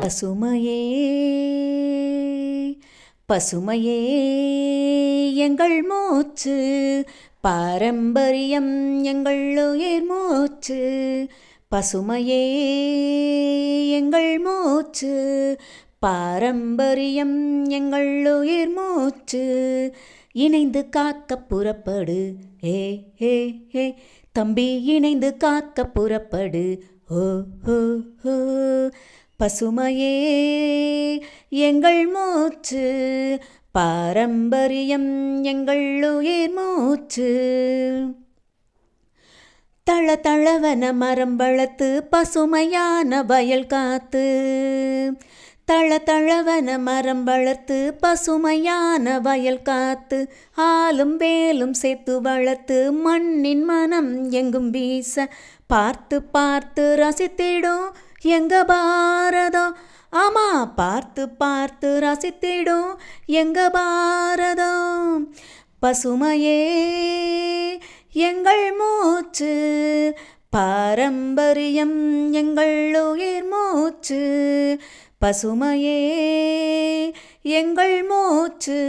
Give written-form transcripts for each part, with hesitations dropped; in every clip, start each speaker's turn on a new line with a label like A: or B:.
A: பசுமையே பசுமையே எங்கள் மூச்சு, பாரம்பரியம் எங்கள் உயிர் மூச்சு. பசுமையே எங்கள் மூச்சு, பாரம்பரியம் எங்கள் உயிர் மூச்சு. இணைந்து காக்க புறப்படு, ஏ ஏ ஏ தம்பி, இணைந்து காக்க புறப்படு, ஓ ஓ ஓ. பசுமையே எங்கள் மூச்சு, பாரம்பரியம் எங்கள் உயிர் மூச்சு. தள தளவன மரம் வளர்த்து பசுமையான வயல் காத்து, தள தளவன மரம் வளர்த்து பசுமையான வயல் காத்து, ஆலும் வேலும் சேர்த்து வளர்த்து மண்ணின் மனம் எங்கும் வீச, பார்த்து பார்த்து ரசித்திடும் எங்க பாரதம். ஆமா, பார்த்து பார்த்து ரசித்திடும் எங்க பாரதம். பசுமையே எங்கள் மூச்சு, பாரம்பரியம் எங்கள் உயிர் மூச்சு. பசுமையே எங்கள் மூச்சு,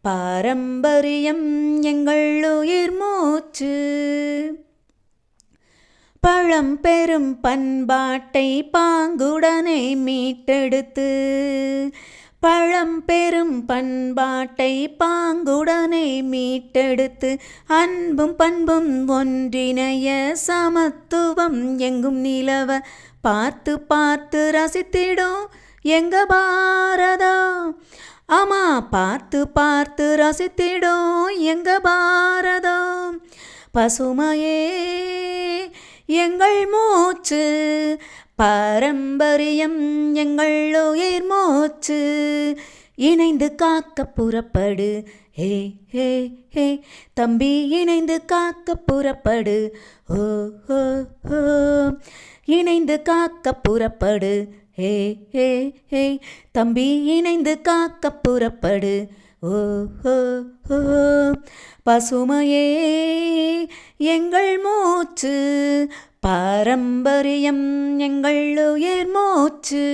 A: பாரம்பரியம் எங்கள் உயிர் மூச்சு. பழம்பெரும் பண்பாட்டை பாங்குடனே மீட்டெடுத்து, பழம்பெரும் பண்பாட்டை பாங்குடனே மீட்டெடுத்து, அன்பும் பண்பும் ஒன்றிணைய சமத்துவம் எங்கும் நிலவ, பார்த்து பார்த்து ரசித்திடும் எங்க பாரதம். ஆமா, பார்த்து பார்த்து ரசித்திடும் எங்க பாரதம். பசுமையே எங்கள் மூச்சு, பாரம்பரியம் எங்கள் உயிர் மூச்சு. இணைந்து காக்க புறப்படு, ஹே ஹே ஹே தம்பி, இணைந்து காக்க புறப்படு, ஓ ஓ ஓ. இணைந்து காக்க புறப்படு, ஹே ஹே ஹே தம்பி, இணைந்து காக்க புறப்படு, ஓ ஓ ஓ. பசுமையே எங்கள் மூச்சு, பாரம்பரியம் எங்கள் உயிர் மூச்சு.